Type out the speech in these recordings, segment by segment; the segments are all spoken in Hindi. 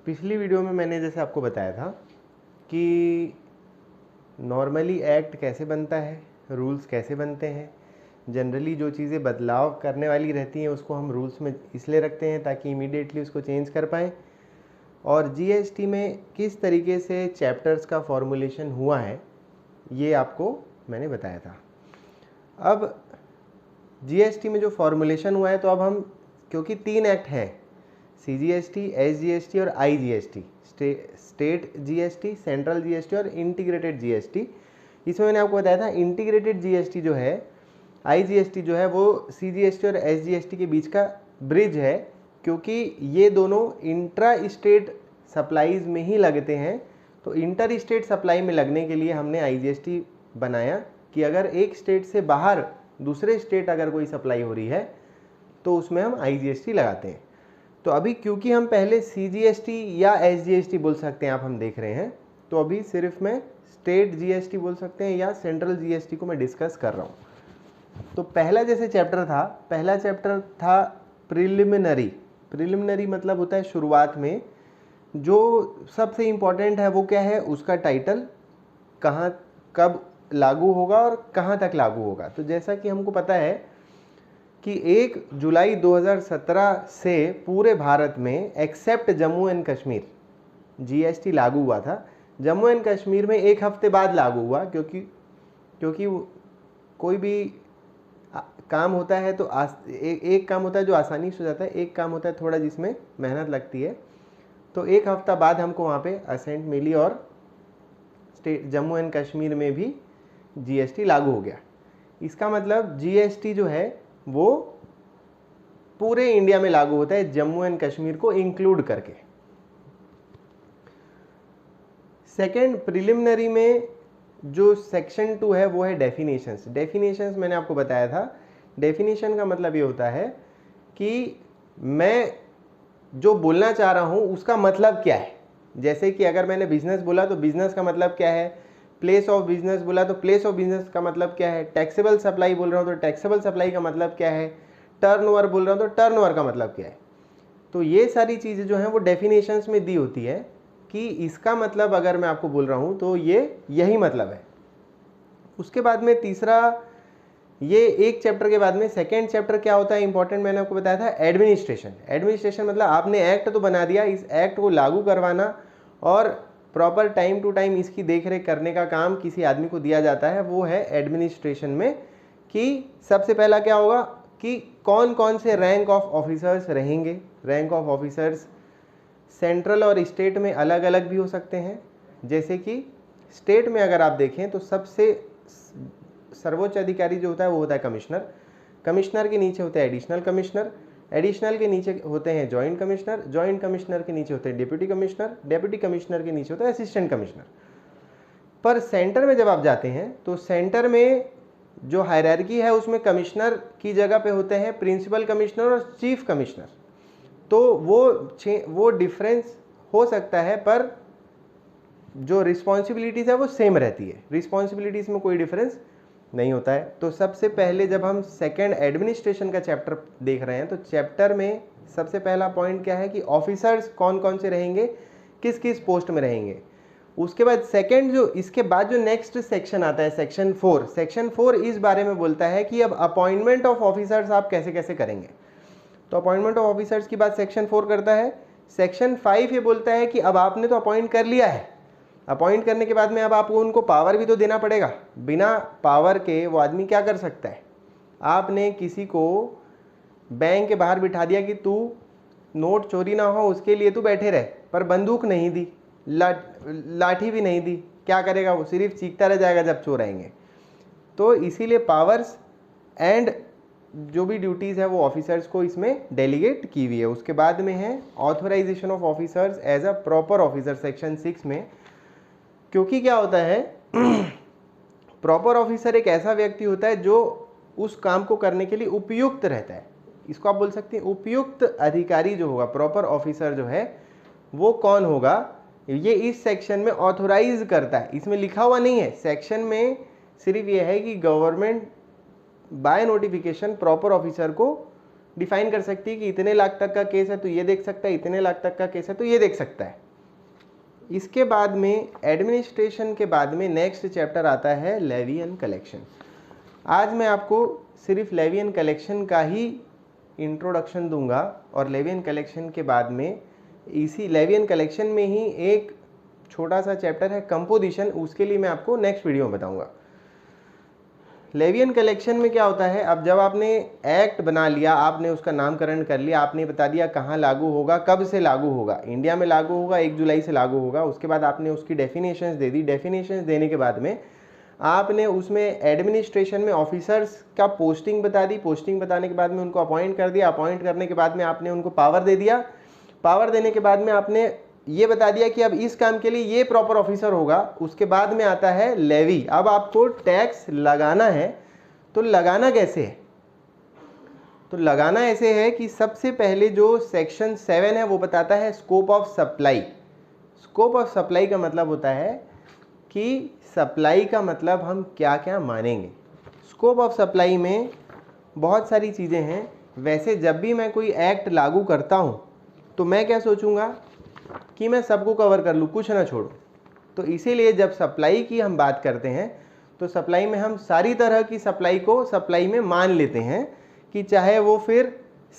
पिछली वीडियो में मैंने जैसे आपको बताया था कि नॉर्मली एक्ट कैसे बनता है, रूल्स कैसे बनते हैं। जनरली जो चीज़ें बदलाव करने वाली रहती हैं उसको हम रूल्स में इसलिए रखते हैं ताकि इमीडिएटली उसको चेंज कर पाएँ। और जीएसटी में किस तरीके से चैप्टर्स का फॉर्मुलेशन हुआ है ये आपको मैंने बताया था। अब जीएसटी में जो फॉर्मुलेशन हुआ है, तो अब हम, क्योंकि 3 एक्ट हैं, सीजीएसटी, एसजीएसटी और IGST, state GST, central GST और इंटीग्रेटेड जीएसटी। इसमें मैंने आपको बताया था इंटीग्रेटेड जीएसटी जो है, आईजीएसटी जो है, वो सीजीएसटी और एसजीएसटी के बीच का ब्रिज है, क्योंकि ये दोनों इंट्रा स्टेट सप्लाईज में ही लगते हैं। तो इंटर स्टेट सप्लाई में लगने के लिए हमने आईजीएसटी बनाया कि अगर एक स्टेट से बाहर दूसरे स्टेट अगर कोई सप्लाई हो रही है तो उसमें हम आईजीएसटी लगाते हैं। तो अभी क्योंकि हम पहले सीजीएसटी या एसजीएसटी बोल सकते हैं, आप हम देख रहे हैं, तो अभी सिर्फ मैं स्टेट जीएसटी बोल सकते हैं या सेंट्रल जीएसटी को मैं डिस्कस कर रहा हूँ। तो पहला जैसे चैप्टर था, पहला चैप्टर था प्रिलिमिनरी। प्रिलिमिनरी मतलब होता है शुरुआत में। जो सबसे इम्पॉर्टेंट है वो क्या है, उसका टाइटल, कहाँ कब लागू होगा और कहाँ तक लागू होगा। तो जैसा कि हमको पता है कि 1 जुलाई 2017 से पूरे भारत में except Jammu and Kashmir GST लागू हुआ था। जम्मू एंड कश्मीर में 1 हफ्ते बाद लागू हुआ, क्योंकि कोई भी काम होता है तो एक काम होता है जो आसानी से हो जाता है, एक काम होता है थोड़ा जिसमें मेहनत लगती है। तो 1 हफ्ता बाद हमको वहाँ पे असेंट मिली और स्टेट जम्मू एंड कश्मीर में भी जीएसटी लागू हो गया। इसका मतलब जीएसटी जो है वो पूरे इंडिया में लागू होता है, जम्मू एंड कश्मीर को इंक्लूड करके। सेकेंड, प्रिलिमिनरी में जो सेक्शन 2 है वो है डेफिनेशंस। डेफिनेशंस मैंने आपको बताया था, डेफिनेशन का मतलब ये होता है कि मैं जो बोलना चाह रहा हूँ उसका मतलब क्या है। जैसे कि अगर मैंने बिजनेस बोला तो बिजनेस का मतलब क्या है, प्लेस ऑफ बिजनेस बोला तो प्लेस ऑफ बिजनेस का मतलब क्या है, टैक्सेबल सप्लाई बोल रहा हूँ तो टैक्सेबल सप्लाई का मतलब क्या है, टर्नओवर बोल रहा हूँ तो टर्नओवर का मतलब क्या है। तो ये सारी चीज़ें जो हैं वो डेफिनेशंस में दी होती है कि इसका मतलब अगर मैं आपको बोल रहा हूँ तो ये यही मतलब है। उसके बाद में तीसरा, ये एक चैप्टर के बाद में सेकेंड चैप्टर क्या होता है इंपॉर्टेंट, मैंने आपको बताया था एडमिनिस्ट्रेशन। एडमिनिस्ट्रेशन मतलब आपने एक्ट तो बना दिया, इस एक्ट को लागू करवाना और प्रॉपर टाइम टू टाइम इसकी देखरेख करने का काम किसी आदमी को दिया जाता है, वो है एडमिनिस्ट्रेशन में। कि सबसे पहला क्या होगा कि कौन कौन से रैंक ऑफ ऑफिसर्स रहेंगे। रैंक ऑफ ऑफिसर्स सेंट्रल और स्टेट में अलग अलग भी हो सकते हैं। जैसे कि स्टेट में अगर आप देखें तो सबसे सर्वोच्च अधिकारी जो होता है वो होता है कमिश्नर। कमिश्नर के नीचे होते हैं एडिशनल कमिश्नर, एडिशनल के नीचे होते हैं जॉइंट कमिश्नर, जॉइंट कमिश्नर के नीचे होते हैं डिप्टी कमिश्नर, डिप्टी कमिश्नर के नीचे होता है असिस्टेंट कमिश्नर। पर सेंटर में जब आप जाते हैं तो सेंटर में जो हायरार्की है उसमें कमिश्नर की जगह पे होते हैं प्रिंसिपल कमिश्नर और चीफ कमिश्नर। तो वो डिफरेंस हो सकता है, पर जो रिस्पॉन्सिबिलिटीज़ है वो सेम रहती है, रिस्पॉन्सिबिलिटीज़ में कोई डिफरेंस नहीं होता है। तो सबसे पहले जब हम सेकंड एडमिनिस्ट्रेशन का चैप्टर देख रहे हैं तो चैप्टर में सबसे पहला पॉइंट क्या है कि ऑफिसर्स कौन कौन से रहेंगे, किस किस पोस्ट में रहेंगे। उसके बाद सेकंड, जो इसके बाद जो नेक्स्ट सेक्शन आता है सेक्शन 4, सेक्शन 4 इस बारे में बोलता है कि अब अपॉइंटमेंट ऑफ ऑफिसर्स आप कैसे कैसे करेंगे। तो अपॉइंटमेंट ऑफ ऑफिसर्स की बात सेक्शन 4 करता है। सेक्शन 5 ये बोलता है कि अब आपने तो अपॉइंट कर लिया है, अपॉइंट करने के बाद में अब आपको उनको पावर भी तो देना पड़ेगा। बिना पावर के वो आदमी क्या कर सकता है। आपने किसी को बैंक के बाहर बिठा दिया कि तू नोट चोरी ना हो उसके लिए तू बैठे रहे, पर बंदूक नहीं दी, लाठी भी नहीं दी, क्या करेगा वो, सिर्फ चीखता रह जाएगा जब चोर आएंगे। तो इसीलिए पावर्स एंड जो भी ड्यूटीज़ है वो ऑफिसर्स को इसमें डेलीगेट की हुई है। उसके बाद में है authorisation of officers as a proper officer section 6 में। क्योंकि क्या होता है प्रॉपर ऑफिसर एक ऐसा व्यक्ति होता है जो उस काम को करने के लिए उपयुक्त रहता है। इसको आप बोल सकते हैं उपयुक्त अधिकारी जो होगा, प्रॉपर ऑफिसर जो है वो कौन होगा, ये इस सेक्शन में ऑथोराइज करता है। इसमें लिखा हुआ नहीं है, सेक्शन में सिर्फ ये है कि government by notification proper officer को डिफाइन कर सकती है कि इतने लाख तक का केस है तो ये देख सकता है, इतने लाख तक का केस है तो ये देख सकता है। इसके बाद में एडमिनिस्ट्रेशन के बाद में नेक्स्ट चैप्टर आता है लेवी एंड कलेक्शन। आज मैं आपको सिर्फ लेवी एंड कलेक्शन का ही इंट्रोडक्शन दूंगा और लेवी एंड कलेक्शन के बाद में इसी लेवी एंड कलेक्शन में ही एक छोटा सा चैप्टर है कंपोजिशन, उसके लिए मैं आपको नेक्स्ट वीडियो में बताऊंगा। लेवी एंड कलेक्शन में क्या होता है, अब जब आपने एक्ट बना लिया, आपने उसका नामकरण कर लिया, आपने बता दिया कहाँ लागू होगा, कब से लागू होगा, इंडिया में लागू होगा 1 जुलाई से लागू होगा। उसके बाद आपने उसकी डेफिनेशंस दे दी। डेफिनेशंस देने के बाद में आपने उसमें एडमिनिस्ट्रेशन में ऑफिसर्स का पोस्टिंग बता दी। पोस्टिंग बताने के बाद में उनको अपॉइंट कर दिया। अपॉइंट करने के बाद में आपने उनको पावर दे दिया। पावर देने के बाद में आपने ये बता दिया कि अब इस काम के लिए ये प्रॉपर ऑफिसर होगा। उसके बाद में आता है लेवी। अब आपको टैक्स लगाना है, तो लगाना कैसे है? तो लगाना ऐसे है कि सबसे पहले जो सेक्शन 7 है वो बताता है scope of supply. Scope of supply का मतलब होता है कि सप्लाई का मतलब हम क्या क्या मानेंगे। स्कोप ऑफ सप्लाई में बहुत सारी चीज़ें हैं। वैसे जब भी मैं कोई एक्ट लागू करता हूँ तो मैं क्या सोचूंगा कि मैं सबको कवर कर लूँ, कुछ ना छोड़ूं। तो इसीलिए जब सप्लाई की हम बात करते हैं तो सप्लाई में हम सारी तरह की सप्लाई को सप्लाई में मान लेते हैं कि चाहे वो फिर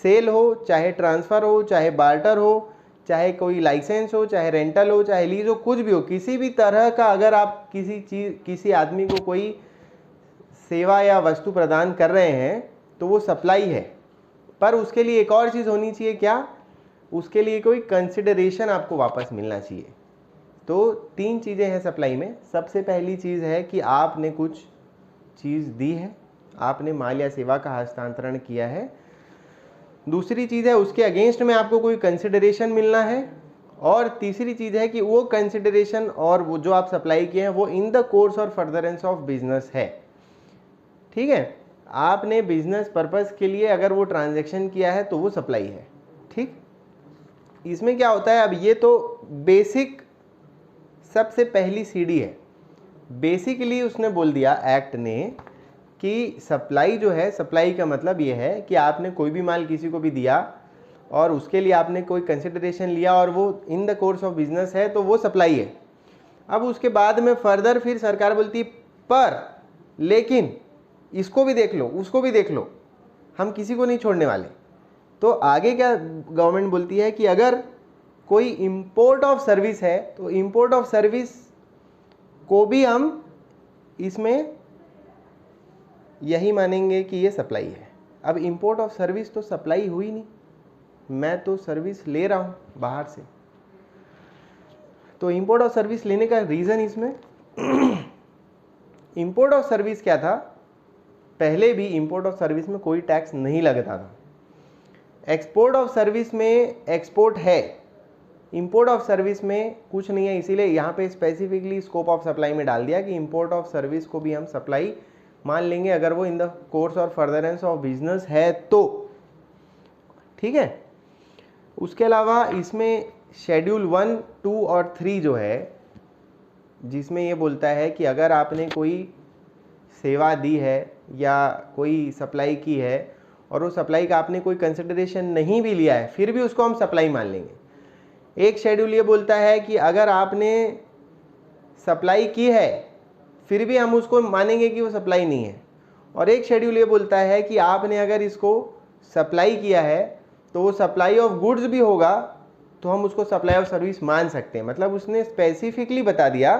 सेल हो, चाहे ट्रांसफ़र हो, चाहे बार्टर हो, चाहे कोई लाइसेंस हो, चाहे रेंटल हो, चाहे लीज हो, कुछ भी हो, किसी भी तरह का अगर आप किसी आदमी को कोई सेवा या वस्तु प्रदान कर रहे हैं तो वो सप्लाई है। पर उसके लिए एक और चीज़ होनी चाहिए, क्या? उसके लिए कोई कंसिडरेशन आपको वापस मिलना चाहिए। तो 3 चीज़ें हैं सप्लाई में। सबसे पहली चीज़ है कि आपने कुछ चीज़ दी है, आपने माल या सेवा का हस्तांतरण किया है। दूसरी चीज़ है उसके अगेंस्ट में आपको कोई कंसिडरेशन मिलना है। और तीसरी चीज़ है कि वो कंसिडरेशन और वो जो आप सप्लाई किए हैं वो इन द कोर्स और फर्दरेंस ऑफ बिजनेस है। ठीक है, आपने बिजनेस पर्पस के लिए अगर वो ट्रांजैक्शन किया है तो वो सप्लाई है। ठीक, इसमें क्या होता है, अब ये तो बेसिक सबसे पहली सीढ़ी है। बेसिकली उसने बोल दिया एक्ट ने कि सप्लाई जो है, सप्लाई का मतलब ये है कि आपने कोई भी माल किसी को भी दिया और उसके लिए आपने कोई कंसिडरेशन लिया और वो इन द कोर्स ऑफ बिजनेस है तो वो सप्लाई है। अब उसके बाद में फर्दर फिर सरकार बोलती पर लेकिन इसको भी देख लो, उसको भी देख लो, हम किसी को नहीं छोड़ने वाले। तो आगे क्या गवर्नमेंट बोलती है कि अगर कोई इंपोर्ट ऑफ सर्विस है तो इंपोर्ट ऑफ सर्विस को भी हम इसमें यही मानेंगे कि ये सप्लाई है। अब इंपोर्ट ऑफ सर्विस तो सप्लाई हुई नहीं, मैं तो सर्विस ले रहा हूँ बाहर से। तो इंपोर्ट ऑफ सर्विस लेने का रीज़न इसमें इंपोर्ट ऑफ सर्विस क्या था, पहले भी इंपोर्ट ऑफ सर्विस में कोई टैक्स नहीं लगता था। एक्सपोर्ट ऑफ सर्विस में एक्सपोर्ट है, इंपोर्ट ऑफ सर्विस में कुछ नहीं है। इसीलिए यहाँ पे स्पेसिफिकली स्कोप ऑफ सप्लाई में डाल दिया कि इंपोर्ट ऑफ सर्विस को भी हम सप्लाई मान लेंगे अगर वो इन द कोर्स और फर्दरेंस ऑफ बिजनेस है तो। ठीक है, उसके अलावा इसमें शेड्यूल 1, 2 और 3 जो है, जिसमें ये बोलता है कि अगर आपने कोई सेवा दी है या कोई सप्लाई की है और वो सप्लाई का आपने कोई कंसिडरेशन नहीं भी लिया है फिर भी उसको हम सप्लाई मान लेंगे। एक शेड्यूल ये बोलता है कि अगर आपने सप्लाई की है फिर भी हम उसको मानेंगे कि वो सप्लाई नहीं है। और एक शेड्यूल ये बोलता है कि आपने अगर इसको सप्लाई किया है तो वो सप्लाई ऑफ गुड्स भी होगा तो हम उसको सप्लाई ऑफ सर्विस मान सकते हैं। मतलब उसने स्पेसिफिकली बता दिया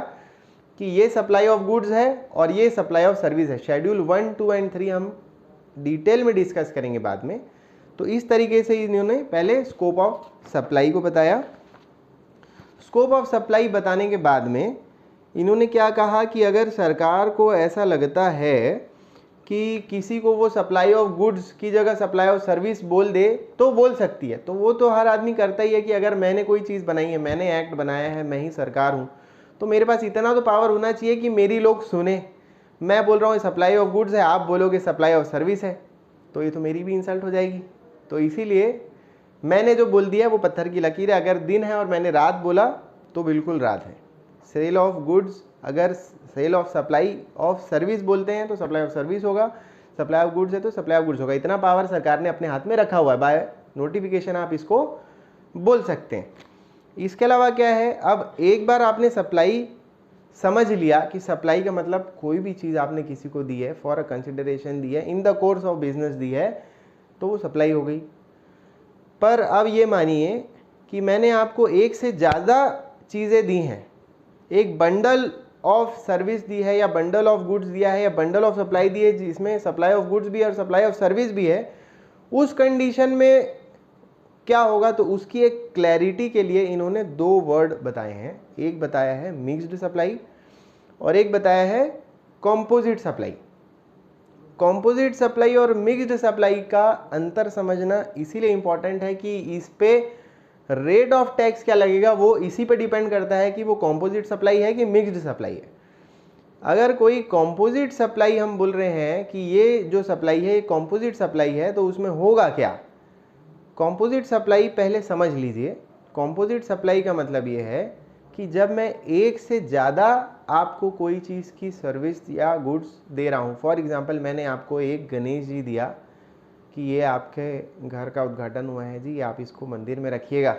कि ये सप्लाई ऑफ गुड्स है और ये सप्लाई ऑफ सर्विस है। शेड्यूल 1, 2 एंड 3 हम डिटेल में डिस्कस करेंगे बाद में। तो इस तरीके से इन्होंने पहले स्कोप ऑफ सप्लाई को बताया। स्कोप ऑफ सप्लाई बताने के बाद में इन्होंने क्या कहा कि अगर सरकार को ऐसा लगता है कि किसी को वो सप्लाई ऑफ गुड्स की जगह सप्लाई ऑफ सर्विस बोल दे तो बोल सकती है। तो वो तो हर आदमी करता ही है कि अगर मैंने कोई चीज़ बनाई है, मैंने एक्ट बनाया है, मैं ही सरकार हूँ, तो मेरे पास इतना तो पावर होना चाहिए कि मेरी लोग सुने। मैं बोल रहा हूँ सप्लाई ऑफ गुड्स है, आप बोलोगे सप्लाई ऑफ सर्विस है, तो ये तो मेरी भी इंसल्ट हो जाएगी। तो इसीलिए मैंने जो बोल दिया वो पत्थर की लकीर है। अगर दिन है और मैंने रात बोला तो बिल्कुल रात है। सेल ऑफ गुड्स, अगर sale of supply of service बोलते हैं तो सप्लाई ऑफ सर्विस होगा, सप्लाई ऑफ गुड्स है तो सप्लाई ऑफ गुड्स होगा। इतना पावर सरकार ने अपने हाथ में रखा हुआ है, बाय नोटिफिकेशन आप इसको बोल सकते हैं। इसके अलावा क्या है, अब एक बार आपने सप्लाई समझ लिया कि सप्लाई का मतलब कोई भी चीज़ आपने किसी को दी है, फॉर अ कंसिडरेशन दी है, in the course of business दी है, तो वो सप्लाई हो गई। पर अब ये मानिए कि मैंने आपको एक से ज़्यादा चीज़ें दी हैं, एक बंडल ऑफ सर्विस दी है या बंडल ऑफ गुड्स दिया है या बंडल ऑफ सप्लाई दी है जिसमें सप्लाई ऑफ गुड्स भी है और सप्लाई ऑफ सर्विस भी है, उस कंडीशन में क्या होगा, तो उसकी एक क्लैरिटी के लिए इन्होंने दो वर्ड बताए हैं। एक बताया है मिक्स्ड सप्लाई और एक बताया है कॉम्पोजिट सप्लाई। कॉम्पोजिट सप्लाई और मिक्स्ड सप्लाई का अंतर समझना इसीलिए इंपॉर्टेंट है कि इस पे रेट ऑफ टैक्स क्या लगेगा वो इसी पे डिपेंड करता है कि वो कॉम्पोजिट सप्लाई है कि मिक्स्ड सप्लाई है। अगर कोई कॉम्पोजिट सप्लाई हम बोल रहे हैं कि ये जो सप्लाई है ये कॉम्पोजिट सप्लाई है, तो उसमें होगा क्या। कॉम्पोजिट सप्लाई पहले समझ लीजिए। कॉम्पोजिट सप्लाई का मतलब ये है कि जब मैं एक से ज़्यादा आपको कोई चीज़ की सर्विस या गुड्स दे रहा हूँ, फॉर एग्जांपल मैंने आपको एक गणेश जी दिया कि ये आपके घर का उद्घाटन हुआ है जी, आप इसको मंदिर में रखिएगा,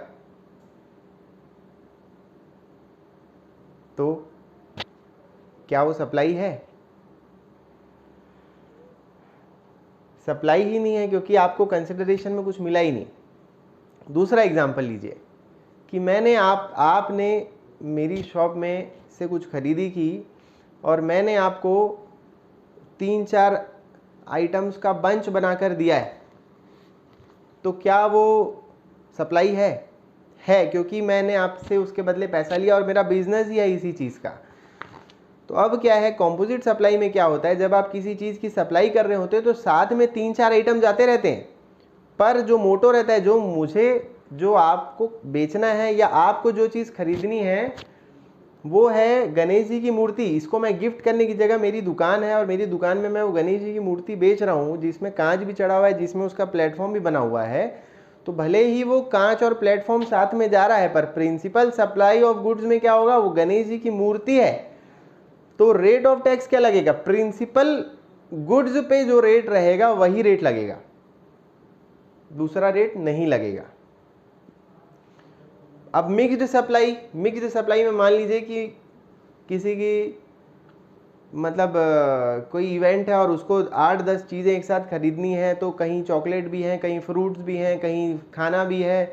तो क्या वो सप्लाई है? सप्लाई ही नहीं है, क्योंकि आपको कंसिडरेशन में कुछ मिला ही नहीं। दूसरा एग्जांपल लीजिए कि मैंने आपने मेरी शॉप में से कुछ खरीदी की और मैंने आपको 3-4 आइटम्स का बंच बनाकर दिया है, तो क्या वो सप्लाई है? है, क्योंकि मैंने आपसे उसके बदले पैसा लिया और मेरा बिजनेस ही है इसी चीज़ का। तो अब क्या है, कॉम्पोजिट सप्लाई में क्या होता है, जब आप किसी चीज़ की सप्लाई कर रहे होते हैं तो साथ में 3-4 आइटम जाते रहते हैं, पर जो मोटो रहता है, जो आपको बेचना है या आपको जो चीज़ खरीदनी है वो है गणेश जी की मूर्ति। इसको मैं गिफ्ट करने की जगह मेरी दुकान है और मेरी दुकान में मैं वो गणेश जी की मूर्ति बेच रहा हूँ जिसमें कांच भी चढ़ा हुआ है, जिसमें उसका प्लेटफॉर्म भी बना हुआ है। तो भले ही वो कांच और प्लेटफॉर्म साथ में जा रहा है, पर प्रिंसिपल सप्लाई ऑफ गुड्स में क्या होगा, वो गणेश जी की मूर्ति है। तो रेट ऑफ टैक्स क्या लगेगा, प्रिंसिपल गुड्स पे जो रेट रहेगा वही रेट लगेगा, दूसरा रेट नहीं लगेगा। अब मिक्स्ड सप्लाई में मान लीजिए कि किसी की मतलब कोई इवेंट है और उसको 8-10 चीज़ें एक साथ खरीदनी है, तो कहीं चॉकलेट भी हैं, कहीं फ्रूट्स भी हैं, कहीं खाना भी है,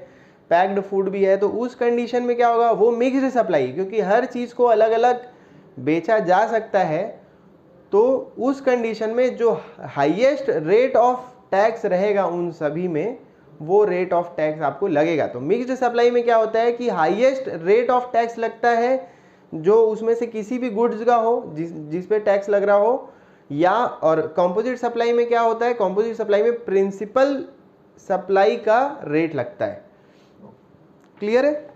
पैक्ड फूड भी है, तो उस कंडीशन में क्या होगा, वो मिक्स्ड सप्लाई, क्योंकि हर चीज़ को अलग अलग बेचा जा सकता है। तो उस कंडीशन में जो हाईएस्ट रेट ऑफ टैक्स रहेगा उन सभी में, वो रेट ऑफ टैक्स आपको लगेगा। तो मिक्स्ड सप्लाई में क्या होता है कि हाईएस्ट रेट ऑफ टैक्स लगता है जो उसमें से किसी भी गुड्स का हो जिस पे टैक्स लग रहा हो, या और कॉम्पोजिट सप्लाई में क्या होता है, कॉम्पोजिट सप्लाई में प्रिंसिपल सप्लाई का रेट लगता है। क्लियर है?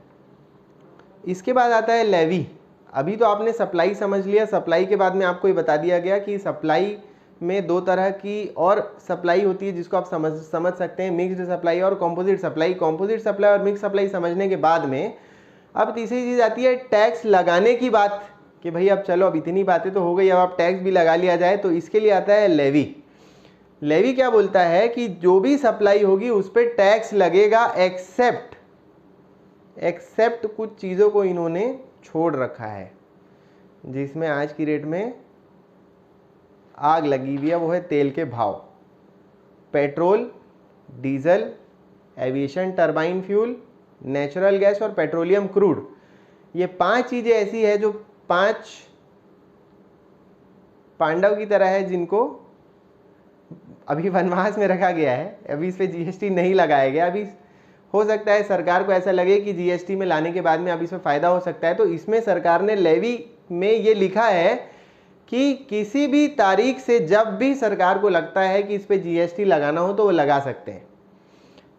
इसके बाद आता है लेवी। अभी तो आपने सप्लाई समझ लिया, सप्लाई के बाद में आपको ये बता दिया गया कि सप्लाई में 2 तरह की और सप्लाई होती है जिसको आप समझ सकते हैं, मिक्स्ड सप्लाई और कॉम्पोजिट सप्लाई। कॉम्पोजिट सप्लाई और मिक्स सप्लाई समझने के बाद में अब तीसरी चीज़ आती है टैक्स लगाने की बात, कि भाई अब चलो अब इतनी बातें तो हो गई, अब आप टैक्स भी लगा लिया जाए। तो इसके लिए आता है लेवी। लेवी क्या बोलता है कि जो भी सप्लाई होगी उस पर टैक्स लगेगा, एक्सेप्ट कुछ चीज़ों को इन्होंने छोड़ रखा है जिसमें आज की रेट में आग लगी हुई है, वो है तेल के भाव। Petrol, diesel, aviation turbine fuel, natural gas और पेट्रोलियम क्रूड, ये 5 चीज़ें ऐसी है जो 5 पांडव की तरह है जिनको अभी वनवास में रखा गया है। अभी इस पे जीएसटी नहीं लगाया गया। अभी हो सकता है सरकार को ऐसा लगे कि जीएसटी में लाने के बाद में अभी इसमें फ़ायदा हो सकता है, तो इसमें सरकार ने लेवी में ये लिखा है कि किसी भी तारीख से जब भी सरकार को लगता है कि इस पे जीएसटी लगाना हो तो वो लगा सकते हैं।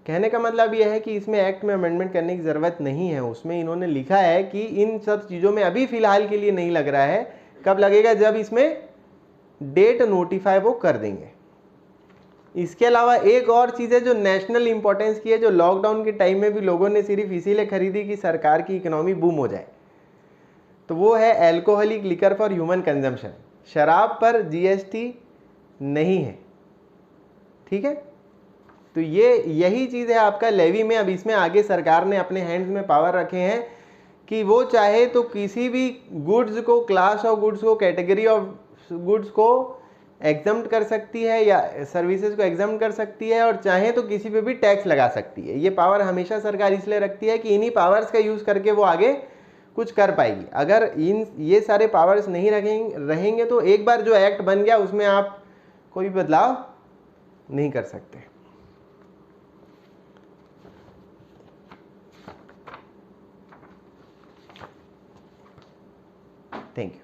कहने का मतलब ये है कि इसमें एक्ट में अमेंडमेंट करने की ज़रूरत नहीं है। उसमें इन्होंने लिखा है कि इन सब चीज़ों में अभी फ़िलहाल के लिए नहीं लग रहा है, कब लगेगा, जब इसमें डेट नोटिफाई वो कर देंगे। इसके अलावा एक और चीज़ है जो नेशनल इंपॉर्टेंस की है, जो लॉकडाउन के टाइम में भी लोगों ने सिर्फ इसीलिए खरीदी कि सरकार की इकोनॉमी बूम हो जाए, तो वो है alcoholic liquor for human consumption. शराब पर जीएसटी नहीं है, ठीक है, तो ये यही चीज़ है आपका लेवी में। अब इसमें आगे सरकार ने अपने हैंड्स में पावर रखे हैं कि वो चाहे तो किसी भी गुड्स को, क्लास ऑफ गुड्स को, कैटेगरी ऑफ गुड्स को एग्जम्प्ट कर सकती है या सर्विसेज को एग्जम्प्ट कर सकती है, और चाहे तो किसी पे भी टैक्स लगा सकती है। ये पावर हमेशा सरकार इसलिए रखती है कि इन्हीं पावर्स का यूज़ करके वो आगे कुछ कर पाएगी। अगर ये सारे पावर्स नहीं रहेंगे तो एक बार जो एक्ट बन गया उसमें आप कोई बदलाव नहीं कर सकते। Thank you.